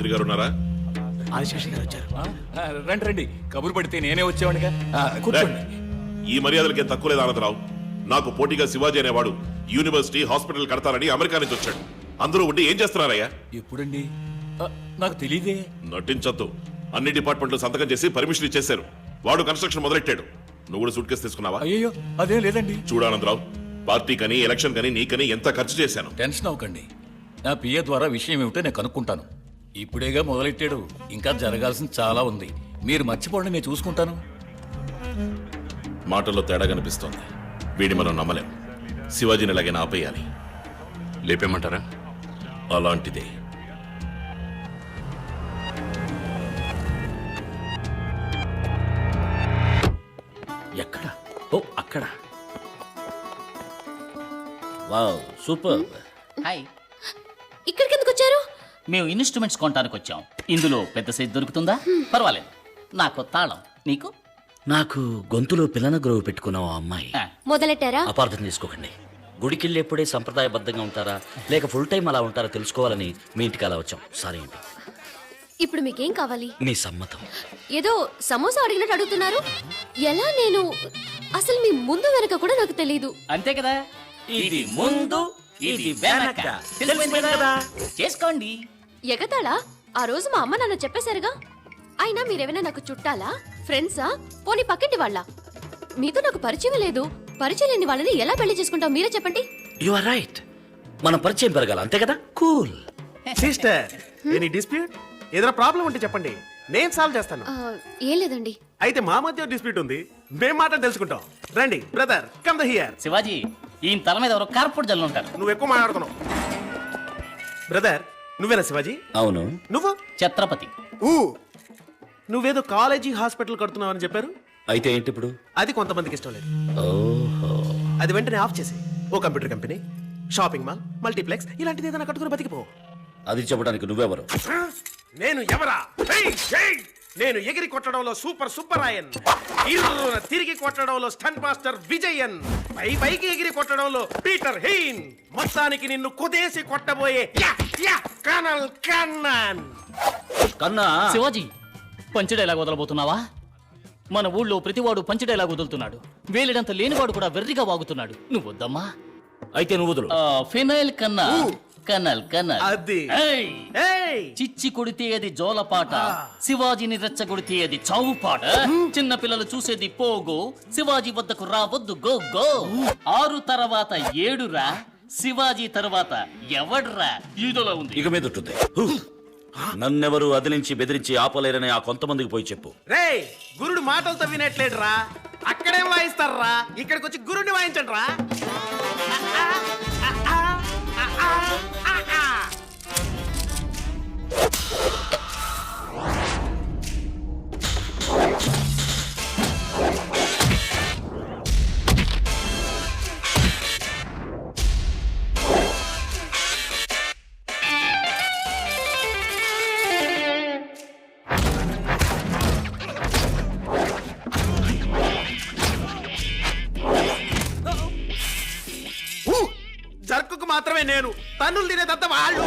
మంత్రి గారు ఉన్నారా? ఆదిశేషి గారు వచ్చారు. రండి రండి, కబురు పడితే నేనే వచ్చేవాడిగా. కూర్చోండి. ఈ మర్యాదలకేం తక్కువ లేదు ఆనందరావు. నాకు పోటీగా శివాజీ అనేవాడు యూనివర్సిటీ హాస్పిటల్ కడతానని అమెరికా నుంచి వచ్చాడు. అందరూ ఉండి ఏం చేస్తున్నారయ్యా? ఎప్పుడండి? నాకు తెలియదే. నటించొద్దు. అన్ని డిపార్ట్మెంట్లు సంతకం చేసి పర్మిషన్ ఇచ్చేశారు. వాడు కన్స్ట్రక్షన్ మొదలెట్టాడు. నువ్వు కూడా సూట్ కేసు తీసుకున్నావా? అయ్యో అదేం లేదండి. చూడానందరావు, పార్టీ కని ఎలక్షన్ కని నీకని ఎంత ఖర్చు చేశాను. టెన్షన్ అవ్వకండి. నా పిఏ ద్వారా విషయం ఏమిటో నేను కనుక్కుంటాను. ఇప్పుడేగా మొదలెట్టాడు, ఇంకా జరగాల్సింది చాలా ఉంది. మీరు మర్చిపోండి, నేను చూసుకుంటాను. మాటల్లో తేడా కనిపిస్తోంది. వీడి మనం నమ్మలేం. శివాజీని ఎలాగైనా ఆపేయాలి. లేపేమంటారా? అలాంటిదే. ఎక్కడ? ఓ అక్కడ. Wow, super. హాయ్, ఇక్కడికి ఎందుకు వచ్చారు? మేము ఇన్స్ట్రుమెంట్స్ కొనడానికి వచ్చాం. ఇందులో పెద్ద సైజ్ దొరుకుతుందా? పర్వాలేదు. నాకు తాళం, నీకు? నాకు గొంతులో పిల్లన గ్రోవ్ పెట్టుకున్న ఓ అమ్మాయి. మొదలెట్టారా? అపార్థం చేసుకోకండి. గుడికెళ్ళేప్పుడే సంప్రదాయబద్ధంగా ఉంటారా లేక ఫుల్ టైం అలా ఉంటారా తెలుసుకోవాలని మీ ఇంటికి అలా వచ్చాం. సారీ అండి. ఇప్పుడు మీకేం కావాలి? మీ సమ్మతం. ఏదో సమోసా అడిగినట్టు అడుగుతున్నారు. ఎలా? నేను అసలు మీ ముందు వెనక కూడా నాకు తెలియదు. అంతే కదా, ఇది ముందు ఇది వెనక. తెలిసిందే కదా? చేసుకోండి. ఎగతాళా? ఆ రోజు మా అమ్మ నాన్న చెప్పేశారుగా. అయినా మీరేమైనా నాకు చుట్టాలా, ఫ్రెండ్సా, పోనీ పక్కింటి వాళ్ళ? మీతో నాకు పరిచయం లేదు. పరిచయం లేని వాళ్ళని ఎలా పెళ్లి చేసుకుంటావు మీరే చెప్పండి. You are right. మన పరిచయం పెరగాలి, అంతే కదా? కూల్. Sister, any dispute? ఏదైనా ప్రాబ్లం ఉంటే చెప్పండి, నేను సాల్వ్ చేస్తాను. ఏం లేదండి. అయితే మా మధ్య డిస్ప్యూట్ ఉంది, మేం మాట తెలుసుకుంటాం. రండి brother, come the here. Shivaji, ఈయన తల మీద ఎవరో కార్పొరేట్ జల్లు ఉంటారు. నువ్వు ఎక్కువ మాట్లాడుతున్నావు. బ్రదర్, నువ్వేనా శివాజీ? అవును. నువ్వు? ఛత్రపతి. నువ్వేదో కాలేజీ హాస్పిటల్ కడుతున్నావు అని చెప్పారు. అయితే ఏంటి ఇప్పుడు? అది కొంతమందికి ఇష్టం లేదు. ఓహో. అది వెంటనే ఆఫ్ చేసి ఓ computer company, shopping mall, multiplex ఇలాంటిది ఏదైనా కట్టుకుని బతికిపో. అది చెప్పడానికి నువ్వెవరు? నేను ఎవరా? నేను ఎగిరి కొట్టడంలో సూపర్ సూపరాయన్, తిరిగి కొట్టడంలో స్టంట్ మాస్టర్ విజయన్, పైకి ఎగిరి కొట్టడంలో పీటర్ హెయిన్, మొత్తానికి నిన్ను కుదేసి కొట్టబోయే కనల్ కన్నాన్. కన్నా. శివాజీ, పంచ్ డైలాగ్ వదలబోతున్నావా? మన ఊళ్ళో ప్రతివాడు పంచ్ డైలాగ్ వదులుతున్నాడు. వేలిడంత లేనివాడు కూడా వెర్రిగా వాగుతున్నాడు. నువ్వు వద్దమ్మా. అయితే నువ్వు వదులు. ఫినైల్ కన్నా కనల్ కనల్. అది. చిచ్చి కొడితే అది జోలపాట, శివాజీని రెచ్చగొడితే అది చావు పాట. చిన్న పిల్లలు చూసేది పోగో, శివాజీ వద్దకు రావద్దు గో గో. 6 తర్వాత 7 రా, శివాజీ తర్వాత ఎవడ్రా? ఈదోలో ఉంది. ఇక మీద ఉంటుంది. నన్నెవరు అదిలించి బెదిరించి ఆపలేరని ఆ కొంతమందికి పోయి చెప్పు. రే, గురుడు మాటలతో వినట్లేడురా. అక్కడేం వాయిస్తారా, ఇక్కడికి వచ్చి గురుడిని వాయించండి రా. జర్కుకు మాత్రమే నేను, తన్నులు తినేదంతా వాళ్ళు.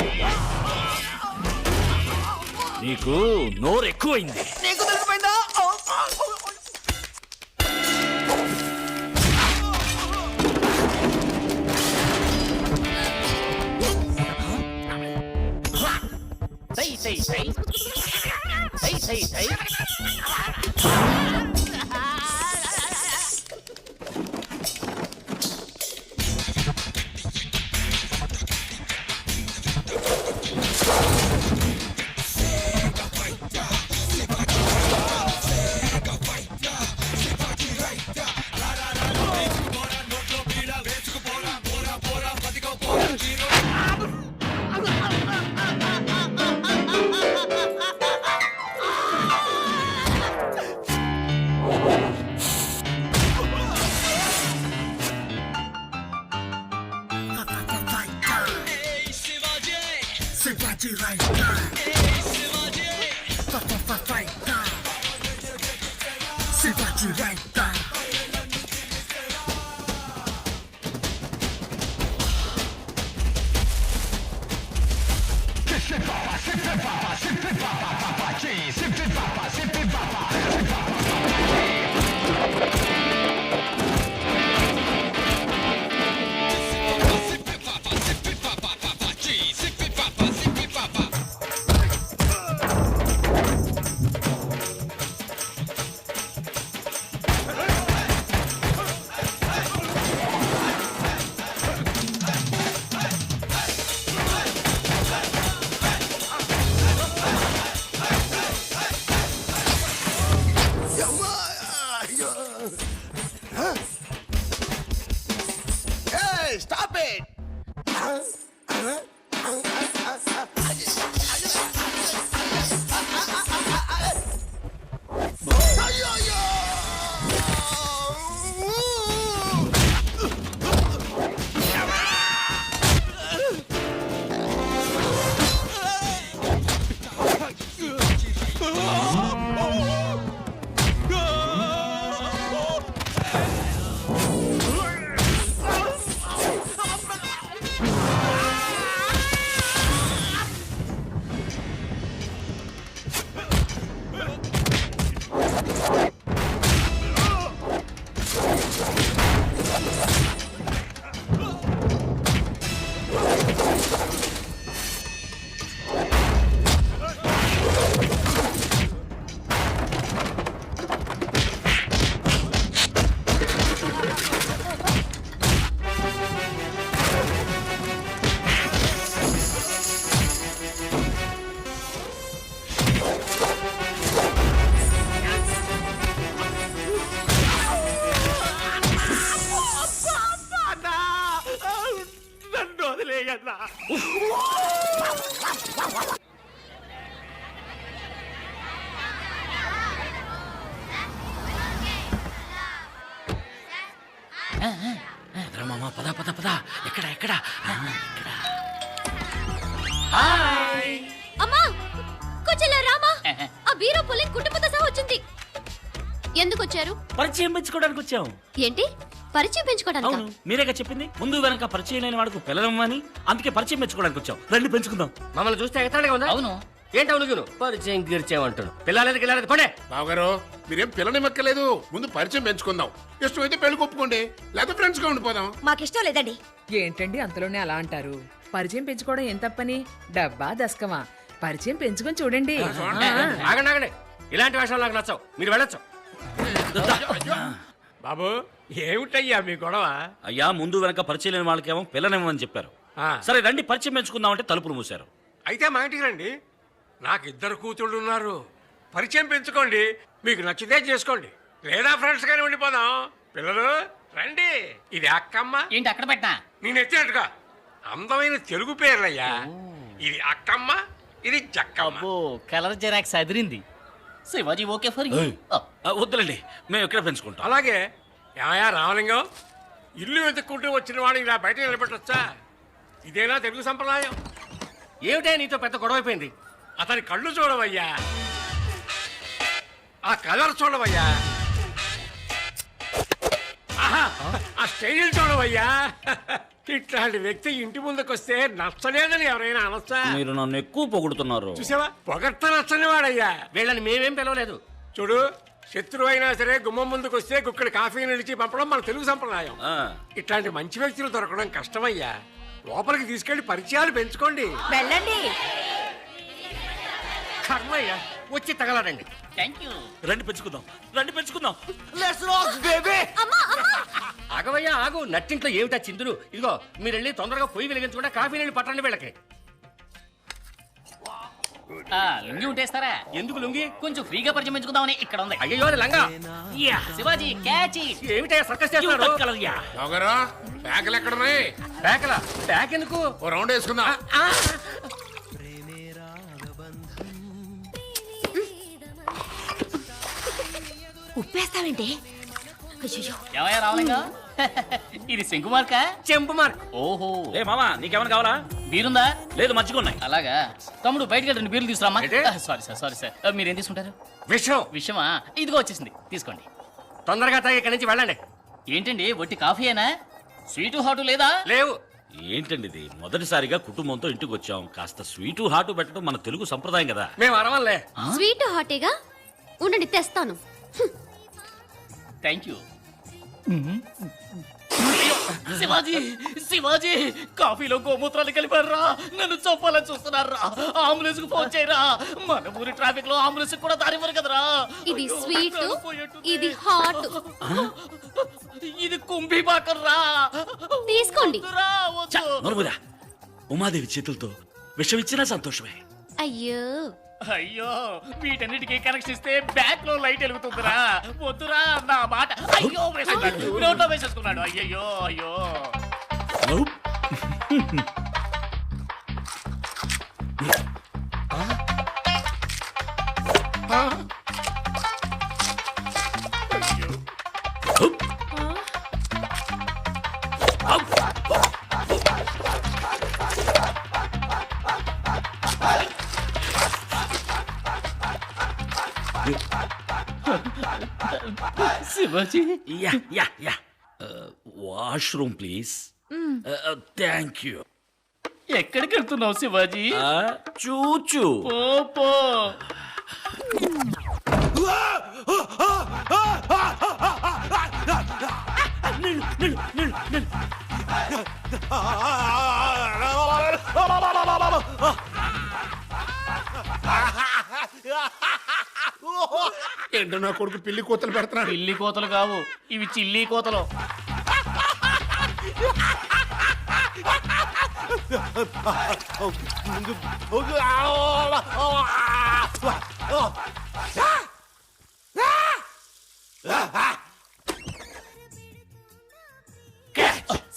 నీకు నోరు ఎక్కువైంది. నీకు తెలిసిపోయిందా? సై సై సై సై సై సై. Shivaji right now. Shivaji. Fight now. Shivaji right now. Shivaji. ఎక్కడ అమ్మా కొంచెం రామా ఆ బీరో పుల్లింగ్ కుటుంబంతో సహా వచ్చింది. ఎందుకు వచ్చారు? పరిచయం పెంచుకోవడానికి వచ్చాం. ఏంటి పరిచయం పెంచుకోవడానికి? అవును, మీరేగా చెప్పింది ముందు వెనక పరిచయం లేని వాడికి పిల్లలమ్మని. అందుకే పరిచయం పెంచుకోవడానికి వచ్చాం. రండి పెంచుకుందాం. మమ్మల్ని చూస్తే ఎక్కడగా ఉందా? అవును. ఏంటి అవును పరిచయం గిరిచేమంటాడు. పిల్లలేదు గిల్లలేదు పడే. బావగారు మీరేం పిల్లని మెక్కలేదు, ముందు పరిచయం పెంచుకుందాం. ఇష్టమైతే పెళ్లి ఒప్పుకోండి, లేకపోతే ఫ్రెండ్స్ గా ఉండిపోదాం. మాకిష్టం లేదండి. ఏంటండి అంతలోనే అలా అంటారు? పరిచయం పెంచుకోవడం ఏం తప్పని? డబ్బా దశకమా? పరిచయం పెంచుకొని చూడండి. ఆగండి ఆగండి, ఇలాంటి విషయాలు నాకు నచ్చవు. మీరు వెళ్ళొచ్చు. బాబు ఏమిటయ్యా మీ గొడవ? అయ్యా ముందు వెనక పరిచయం లేని వాళ్ళకేమో పిల్లనేమని చెప్పారు. సరే రండి పరిచయం పెంచుకుందామంటే తలుపులు మూసారు. అయితే మా ఇంటికి రండి, నాకు ఇద్దరు కూతుళ్ళు ఉన్నారు. పరిచయం పెంచుకోండి, మీకు నచ్చితే చేసుకోండి, లేదా ఫ్రెండ్స్ గానే ఉండిపోదాం. పిల్లలు రండి. ఇది అక్కమ్మ. ఏంటి అక్కడ పెట్టా? నేను ఎత్తినట్టుగా అందమైన తెలుగు పేర్లయ్యా. ఇది అక్కమ్మ, ఇది జక్కమ్మ. ఓ కలర్ జెరాక్స్ అదిరింది. Shivaji okay for you. వద్దులండి, మేము ఎక్కడ పెంచుకుంటాం. అలాగే ఏమయ్యా రామలింగం, ఇల్లు వెతుక్కుంటూ వచ్చిన వాడు ఇలా బయట నిలబెట్టొచ్చా? ఇదేనా తెలుగు సంప్రదాయం? ఏమిటే నీతో పెద్ద గొడవ అయిపోయింది? అతని కళ్ళు చూడవయ్యా, ఆ కలర్ చూడవయ్యా, ఆహా, ఆ స్టైల్ చూడవయ్యా. ఇట్లాంటి వ్యక్తి ఇంటి ముందుకు వస్తే నచ్చలేదని ఎవరైనా అనొచ్చా? మీరు నన్ను ఎక్కువ పొగుడుతున్నారు. చూసావా, పొగట్ట నచ్చని వాడయ్యా. వీళ్ళని మేమేం పిలవలేదు. చూడు, శత్రువు అయినా సరే గుమ్మం ముందుకు వస్తే గుక్కడి కాఫీ నిలిచి పంపడం మన తెలుగు సంప్రదాయం. ఇట్లాంటి మంచి వ్యక్తులు దొరకడం కష్టమయ్యా. లోపలికి తీసుకెళ్లి పరిచయాలు పెంచుకోండి. వెళ్ళండి. కర్మయ్యా, వచ్చి తగలడండి. Thank you. రండి పెంచుకుందాం, రండి పెంచుకుందాం. ఆగవయ్యా ఆగు, నట్టింట్లో ఏమిటా చిందులు? ఇదిగో మీరు వెళ్ళి తొందరగా పొయ్యి వెలిగించకుండా కాఫీ నీళ్ళు పట్టండి వీళ్ళకి. లుంగి ఉంటేస్తారా? ఎందుకు లుంగి? కొంచెం ఫ్రీగా పరిచయం పెంచుకుందామని ఇక్కడ ఉంది. అయ్యో అది లంగా. శివాజీ క్యాచ్. ఏమిటా సర్కస్ చేస్తున్నారు? బావగారు బ్యాగులు ఎక్కడున్నాయి? బ్యాకలా? బ్యాక్ ఎందుకు? ఓ రౌండ్ వేసుకుందాం. ఉప్పేస్తావేంటి? ఏమయ్యా రామలింగం, ఇది శంకు మార్కా? చెంపు మార్క్. ఓహో, ఏ మామా నీకేమైనా కావాలా? బీరుందా? లేదు మర్చిగా ఉన్నాయి. అలాగా తమ్ముడు బయటికి వెళ్ళండి, బీర్లు తీసుకురామా. ఏంటి? సారీ సార్ మీరేం తీసుకుంటారు? విషయం విషయమా? ఇదిగో వచ్చేసింది, తీసుకోండి. తొందరగా తాగి ఇక్కడి నుంచి వెళ్ళండి. ఏంటండి వట్టి కాఫీయేనా? స్వీటు హాటు లేదా? లేవు. ఏంటండి ఇది? మొదటిసారిగా కుటుంబంతో ఇంటికి వచ్చాం. కాస్త స్వీటు హాటు పెట్టడం మన తెలుగు సంప్రదాయం కదా. మేము అరవల్లే. స్వీట్ హాటేగా ఉండండి తెస్తాను. Thank you. శివాజీ కాఫీలో గోమూత్రాలు కలిపారా? నన్ను చంపాలని చూస్తున్నారా? అంబులెన్స్ కు ఫోన్ చేయరా? మన ఊరి ట్రాఫిక్ లో అంబులెన్స్ కూడా దారివ్వరు కదరా. ఇది స్వీట్, ఇది హాట్. ఇది కుంభీ పాకర్రా. తీసుకోండి. నోరుమురా. ఉమాదేవి చేతులతో విషం ఇచ్చినా సంతోషమే. అయ్యో అయ్యో, వీటన్నిటికీ కనెక్షన్ ఇస్తే బ్యాక్ లో లైట్ వెలుగుతుందిరా. వద్దురా నా మాట. అయ్యో వేసుకున్నాడు, నోట్లో వేసేసుకున్నాడు. అయ్యయ్యో అయ్యో. Shivaji yeah washroom please. Thank you. ఎక్కడికి వెళ్తున్నావు శివాజీ? చూచు. పో. ఏంటో నా కొడుకు పిల్లి కూతలు పెడుతున్నాడు. పిల్లి కోతలు కావు, ఇవి చిల్లి కోతలు.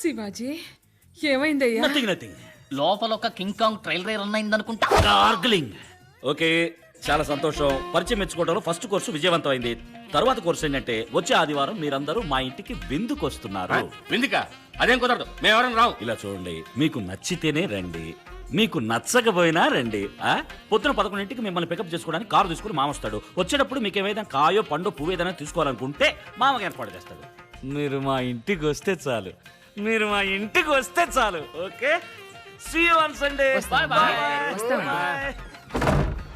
శివాజీ ఏమైందయ్యా? నథింగ్. లోపల ఒక King Kong trail ride run అయిందనుకుంటా. గార్గ్లింగ్. ఓకే చాలా సంతోషం. పరిచయం మెచ్చుకోవడంలో ఫస్ట్ కోర్సు విజయవంతమైంది. తరువాత కోర్సు ఏంటంటే వచ్చే ఆదివారం మీరందరూ మా ఇంటికి విందుకు వస్తున్నారు. విందుక అదేం కుదరదు, మేము ఎవరైనా రావు. ఇలా చూడండి, మీకు నచ్చితేనే రండి, మీకు నచ్చకపోయినా రండి. పొద్దున 11ంటికి మిమ్మల్ని పికప్ చేసుకోవడానికి కారు తీసుకుని మామ వస్తాడు. వచ్చేటప్పుడు మీకు ఏమైనా కాయో పండు పువ్వు ఏదైనా తీసుకోవాలనుకుంటే మామకి ఏర్పాటు చేస్తాడు. మీరు మా ఇంటికి వస్తే చాలు, మీరు మా ఇంటికి వస్తే చాలు. Okay, see you on Sunday. వస్తాం. బాయ్ వస్తాం. బాయ్.